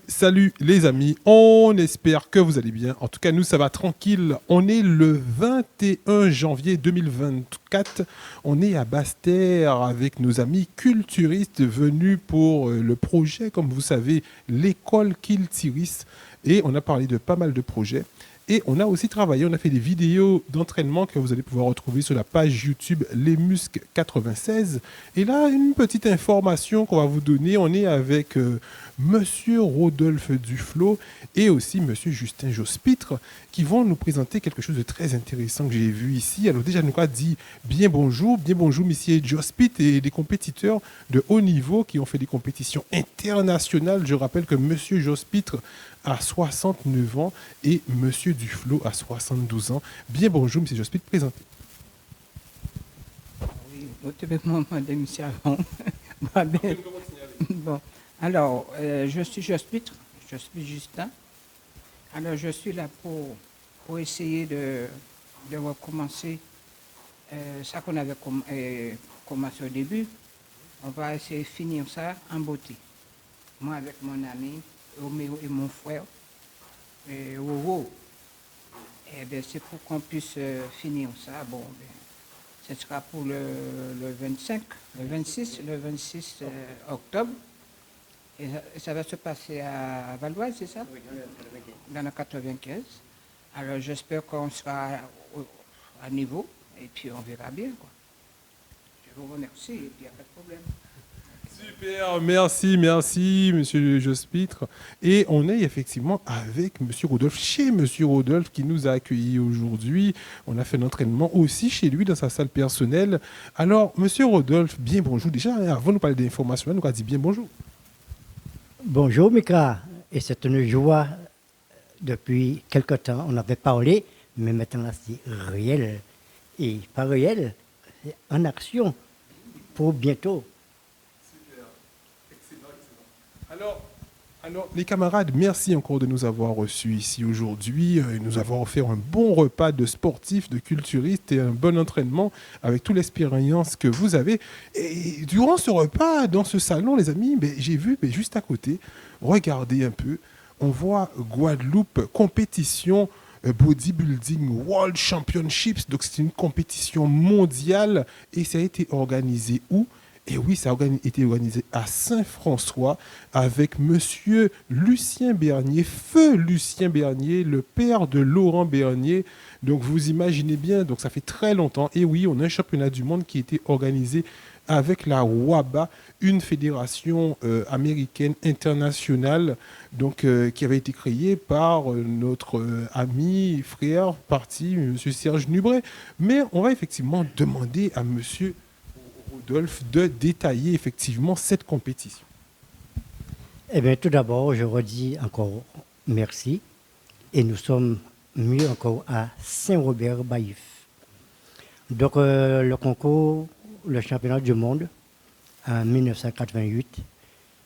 Salut les amis, on espère que vous allez bien. En tout cas, nous, ça va tranquille. On est le 21 janvier 2024. On est à Basse-Terre avec nos amis culturistes venus pour le projet, comme vous savez, l'école Kiltiris. Et on a parlé de pas mal de projets. Et on a aussi travaillé, on a fait des vidéos d'entraînement que vous allez pouvoir retrouver sur la page YouTube Les Muscles 96. Et là, une petite information qu'on va vous donner. On est avec Monsieur Rodolphe Duflo et aussi Monsieur Justin Jospitre qui vont nous présenter quelque chose de très intéressant que j'ai vu ici. Alors déjà, nous avons dit bien bonjour, Monsieur Jospitre et des compétiteurs de haut niveau qui ont fait des compétitions internationales. Je rappelle que Monsieur Jospitre a 69 ans et Monsieur Duflo a 72 ans. Bien bonjour, Monsieur Jospitre, présentez. Oui, autrement, madame Savon. Bon, alors, je suis Jospitre, je suis Justin. Alors, je suis là pour essayer de recommencer ça qu'on avait commencé au début. On va essayer de finir ça en beauté. Moi, avec mon ami Roméo et mon frère, Roro. Eh bien, c'est pour qu'on puisse finir ça. Bon, ce sera pour le 25, le 26 octobre. Et ça va se passer à Valois, c'est ça? Oui, dans le 95. Alors, j'espère qu'on sera à niveau et puis on verra bien, quoi. Je vous remercie et puis il n'y a pas de problème. Super, merci, Monsieur Jospitre. Et on est effectivement avec Monsieur Rodolphe, chez Monsieur Rodolphe qui nous a accueillis aujourd'hui. On a fait un entraînement aussi chez lui dans sa salle personnelle. Alors, Monsieur Rodolphe, bien bonjour. Déjà, avant de nous parler d'informations, nous a dit bien bonjour. Bonjour Mika, et c'est une joie. Depuis quelque temps, on avait parlé, mais maintenant c'est réel. Et pas réel, c'est en action pour bientôt. Alors, les camarades, merci encore de nous avoir reçus ici aujourd'hui. Nous avons offert un bon repas de sportifs, de culturistes et un bon entraînement avec toute l'expérience que vous avez. Et durant ce repas, dans ce salon, les amis, j'ai vu juste à côté, regardez un peu, on voit Guadeloupe compétition bodybuilding World Championships. Donc, c'est une compétition mondiale et ça a été organisé où? Et oui, ça a été organisé à Saint-François avec Monsieur Lucien Bernier, feu Lucien Bernier, le père de Laurent Bernier. Donc vous imaginez bien, donc ça fait très longtemps. Et oui, on a un championnat du monde qui a été organisé avec la WABA, une fédération américaine internationale, donc, qui avait été créée par notre ami, frère, parti, Monsieur Serge Nubret. Mais on va effectivement demander à Monsieur Rodolphe de détailler effectivement cette compétition. Eh bien, tout d'abord, je redis encore merci. Et nous sommes mieux encore à Saint-Robert-Baïf. Donc, le concours, le championnat du monde en 1988,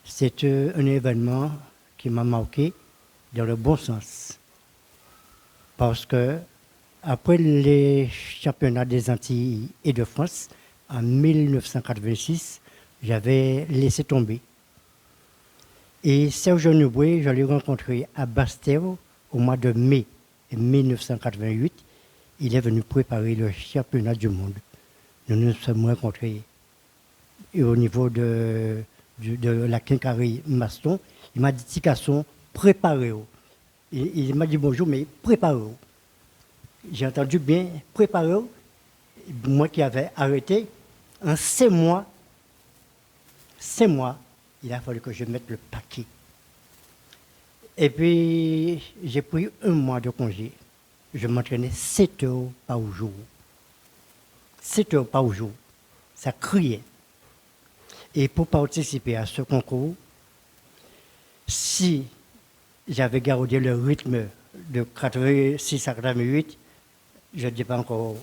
c'est un événement qui m'a marqué dans le bon sens. Parce que, après les championnats des Antilles et de France, en 1986, j'avais laissé tomber. Et Serge Nubret, je l'ai rencontré à Basse-Terre au mois de mai 1988. Il est venu préparer le championnat du monde. Nous nous sommes rencontrés au niveau de la quincaillerie Maston. Il m'a dit, Ticason, préparez-vous. Il m'a dit bonjour, mais préparez-vous. J'ai entendu bien, préparez-vous. Moi qui avais arrêté, en 5 mois, il a fallu que je mette le paquet. Et puis, j'ai pris 1 mois de congé. Je m'entraînais 7 heures par jour. 7 heures par jour. Ça criait. Et pour participer à ce concours, si j'avais gardé le rythme de 86 à 88, je ne dis pas encore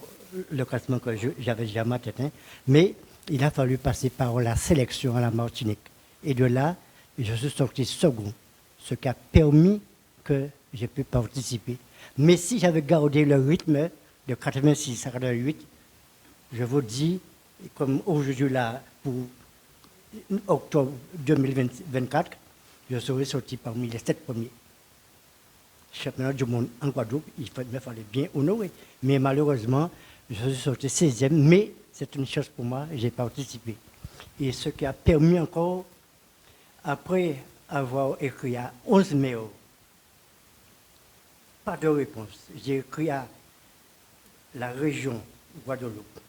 le classement que j'avais jamais atteint, mais il a fallu passer par la sélection à la Martinique. Et de là, je suis sorti second, ce qui a permis que j'ai pu participer. Mais si j'avais gardé le rythme de 86 à 88, je vous dis, comme aujourd'hui là, pour octobre 2024, je serais sorti parmi les 7 premiers. Championnat du monde en Guadeloupe, il me fallait bien honorer. Mais malheureusement, je suis sorti 16e, mais c'est une chance pour moi, j'ai participé. Et ce qui a permis encore, après avoir écrit à 11 mails, pas de réponse. J'ai écrit à la région Guadeloupe,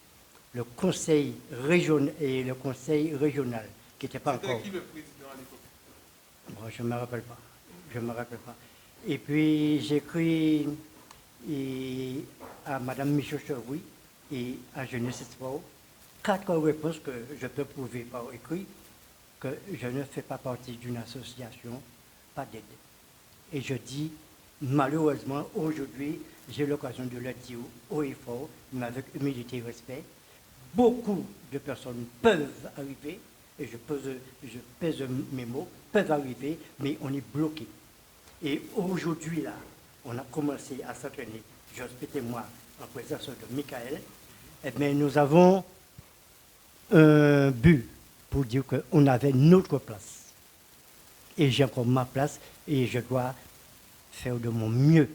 le conseil régional et le conseil régional, qui n'était pas encore. C'était qui le président à l'époque? Bon, je ne me rappelle pas. Je me rappelle pas. Et puis j'ai écrit à Mme Michel Chevry et à Jeunesse Sport 4 réponses que je peux prouver par écrit que je ne fais pas partie d'une association, pas d'aide. Et je dis, malheureusement, aujourd'hui, j'ai l'occasion de le dire haut et fort, mais avec humilité et respect. Beaucoup de personnes peuvent arriver, et je pèse mes mots, peuvent arriver, mais on est bloqué. Et aujourd'hui, là, on a commencé à s'entraîner, Jospin et moi, en présence de Michael. Eh bien, nous avons un but pour dire qu'on avait notre place. Et j'ai encore ma place et je dois faire de mon mieux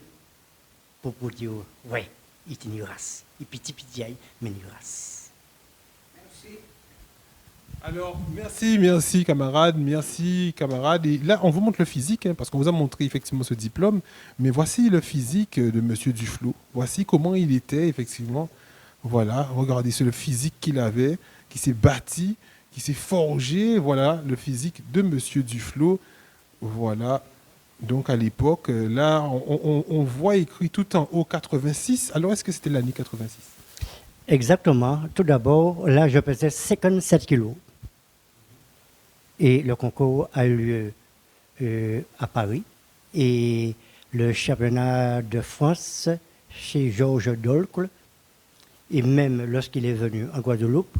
pour dire, ouais, il est une race. Il est petit, mais une race. Merci. Alors, merci camarade. Et là, on vous montre le physique, parce qu'on vous a montré effectivement ce diplôme, mais voici le physique de Monsieur Duflo. Voici comment il était, effectivement. Voilà, regardez, c'est le physique qu'il avait, qui s'est bâti, qui s'est forgé. Voilà, le physique de Monsieur Duflo. Voilà. Donc, à l'époque, là, on voit écrit tout en haut 86. Alors, est-ce que c'était l'année 86? Exactement. Tout d'abord, là, je pesais 57 kilos. Et le concours a eu lieu à Paris. Et le championnat de France chez Georges Dolcle, et même lorsqu'il est venu en Guadeloupe,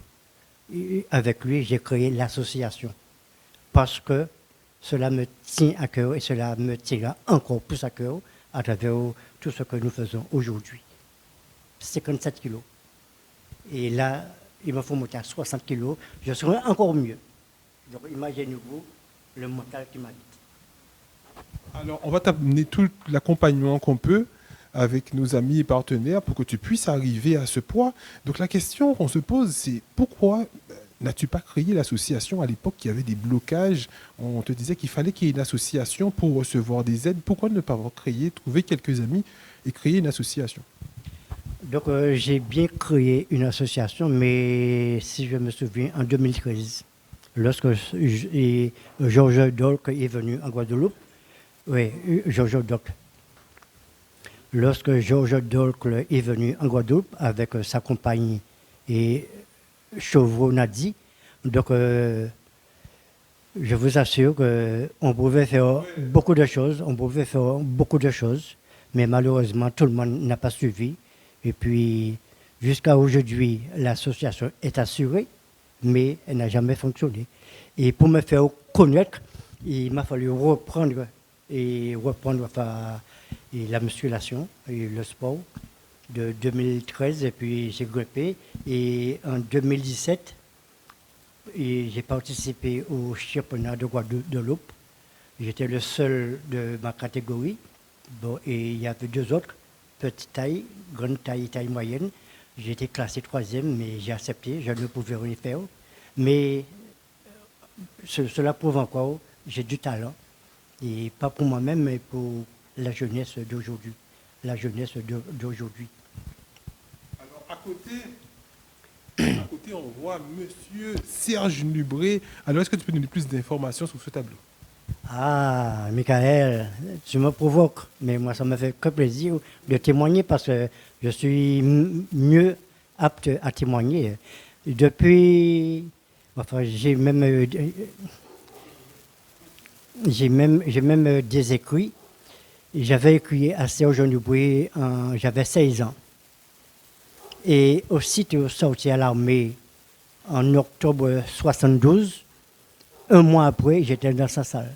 avec lui, j'ai créé l'association. Parce que cela me tient à cœur et cela me tiendra encore plus à cœur à travers tout ce que nous faisons aujourd'hui. 57 kilos. Et là, il me faut monter à 60 kilos, je serai encore mieux. Donc imaginez-vous le mental qui m'habite. Alors, on va t'amener tout l'accompagnement qu'on peut avec nos amis et partenaires pour que tu puisses arriver à ce poids. Donc la question qu'on se pose, c'est pourquoi n'as-tu pas créé l'association à l'époque qui avait des blocages? On te disait qu'il fallait qu'il y ait une association pour recevoir des aides. Pourquoi ne pas avoir créé, trouver quelques amis et créer une association? Donc j'ai bien créé une association, mais si je me souviens, en 2013, lorsque Georges Dolcle est venu en Guadeloupe, oui, Georges Dolcle. Lorsque Georges Dolcle est venu en Guadeloupe avec sa compagne et Chauveau Nadi, donc je vous assure qu'on pouvait faire beaucoup de choses, mais malheureusement tout le monde n'a pas suivi. Et puis jusqu'à aujourd'hui, l'association est assurée, mais elle n'a jamais fonctionné. Et pour me faire connaître, il m'a fallu reprendre la musculation et le sport de 2013, et puis j'ai grimpé. Et en 2017, j'ai participé au championnat de Guadeloupe. J'étais le seul de ma catégorie. Bon, et il y avait 2 autres, petite taille, grande taille, taille moyenne. J'ai été classé 3e, mais j'ai accepté, je ne pouvais rien faire. Mais cela prouve encore, j'ai du talent. Et pas pour moi-même, mais pour la jeunesse d'aujourd'hui. Alors, à côté, on voit Monsieur Serge Nubré. Alors, est-ce que tu peux nous donner plus d'informations sur ce tableau? Ah, Michael, tu me provoques, mais moi, ça me fait que plaisir de témoigner parce que je suis mieux apte à témoigner. Depuis, enfin, j'ai même des écrits. J'avais écrit à Serge Nubré, j'avais 16 ans. Et aussitôt sorti à l'armée en octobre 72, un mois après, j'étais dans sa salle.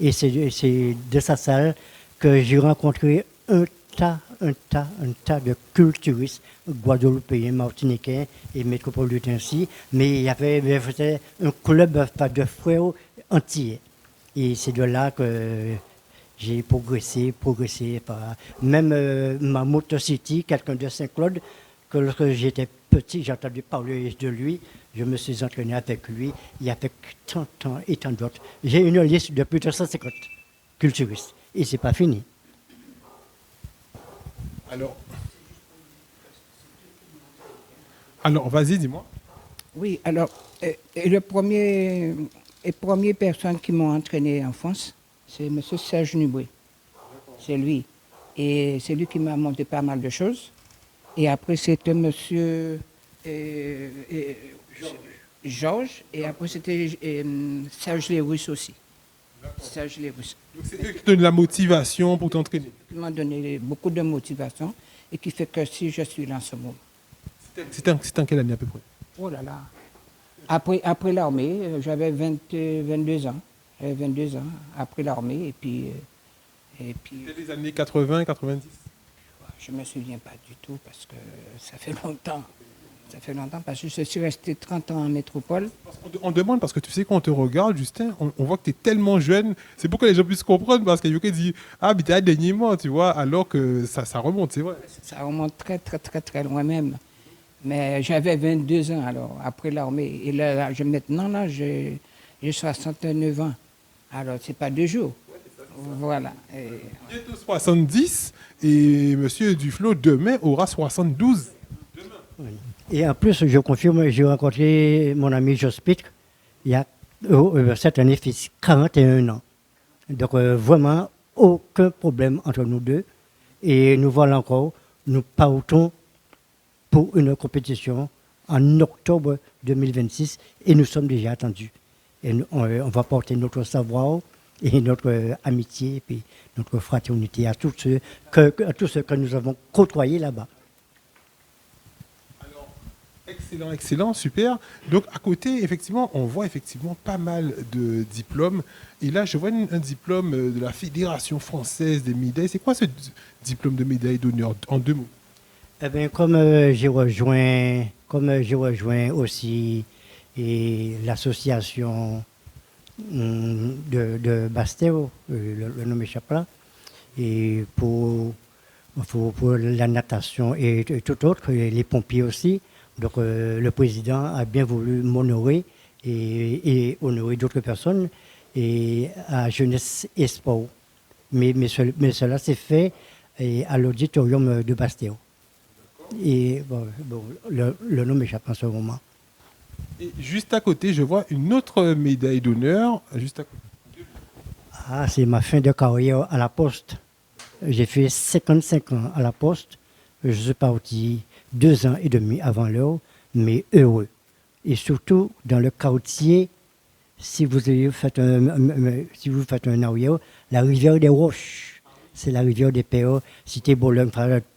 Et c'est de sa salle que j'ai rencontré un tas de culturistes guadeloupéens, martiniquais et métropolitains aussi. Mais il y avait un club de frères entiers. Et c'est de là que j'ai progressé. Même ma Motocity, quelqu'un de Saint-Claude, que lorsque j'étais petit, j'ai entendu parler de lui. Je me suis entraîné avec lui et avec tant et tant d'autres. J'ai une liste de plus de 150 culturistes. Et c'est pas fini. Alors vas-y, dis-moi. Oui, alors, les premières personnes qui m'ont entraîné en France, c'est M. Serge Nuboué. C'est lui. Et c'est lui qui m'a montré pas mal de choses. Et après, c'était M. Georges. Et après, c'était Serge Lewis aussi. Serge Lewis. Donc c'est eux qui donnent la motivation pour t'entraîner. Qui m'a donné beaucoup de motivation et qui fait que si je suis là en ce moment. C'était en quelle année à peu près? Oh là là. Après l'armée, j'avais 22 ans. J'avais 22 ans après l'armée et puis C'était les années 80, 90. je ne me souviens pas du tout parce que ça fait longtemps. Ça fait longtemps parce que je suis resté 30 ans en métropole. On demande parce que tu sais, quand on te regarde, Justin, on voit que tu es tellement jeune. C'est pour que les gens puissent comprendre parce qu'il y a qui dit ah, mais tu as dernièrement, tu vois, alors que ça remonte, c'est vrai. Ça remonte très, très, très, très loin même. Mais j'avais 22 ans alors, après l'armée. Et là, maintenant, là, j'ai 69 ans. Alors, c'est pas 2 jours. Voilà. Bientôt 70 et monsieur Duflo, demain, aura 72. Oui. Et en plus, je confirme, j'ai rencontré mon ami Jos Pitre il y a cette année, fils 41 ans. Donc vraiment, aucun problème entre nous deux. Et nous voilà encore, nous partons pour une compétition en octobre 2026 et nous sommes déjà attendus. Et on va porter notre savoir et notre amitié et puis notre fraternité à tous ceux que nous avons côtoyés là-bas. Excellent, excellent, super. Donc à côté, effectivement, on voit effectivement pas mal de diplômes. Et là, je vois un diplôme de la Fédération française des médailles. C'est quoi ce diplôme de médaille d'honneur en 2 mots? Eh bien, comme j'ai rejoint aussi l'association de Bastéo, le nom m'échappe là, et pour la natation et tout autre, et les pompiers aussi. Donc le président a bien voulu m'honorer et honorer d'autres personnes et à Jeunesse et Sport. Mais cela s'est fait à l'auditorium de Bastéo. Et le nom m'échappe en ce moment. Et juste à côté, je vois une autre médaille d'honneur. Juste à côté. Ah, c'est ma fin de carrière à la Poste. J'ai fait 55 ans à la Poste. Je suis parti 2 ans et demi avant l'heure, mais heureux. Et surtout, dans le quartier, si vous faites un arrière, la rivière des Roches, c'est la rivière des Pères, cité Bologne,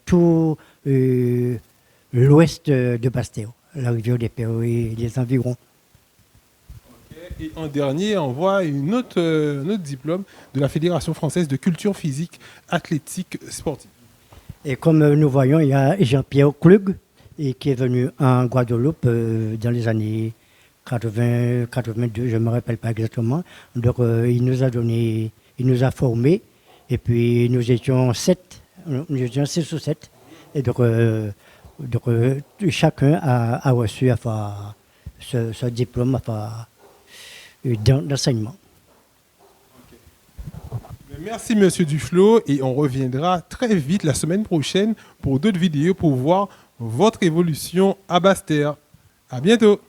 tout l'ouest de Bastéo, la rivière des Pères et les environs. Et en dernier, on voit un autre diplôme de la Fédération française de culture physique, athlétique, sportive. Et comme nous voyons, il y a Jean-Pierre Klug, qui est venu en Guadeloupe dans les années 80, 82, je ne me rappelle pas exactement. Donc il nous a formés, et puis nous étions 6 ou 7. Et donc chacun a reçu ce diplôme d'enseignement. Merci Monsieur Duflo et on reviendra très vite la semaine prochaine pour d'autres vidéos pour voir votre évolution à Basse-Terre. À bientôt.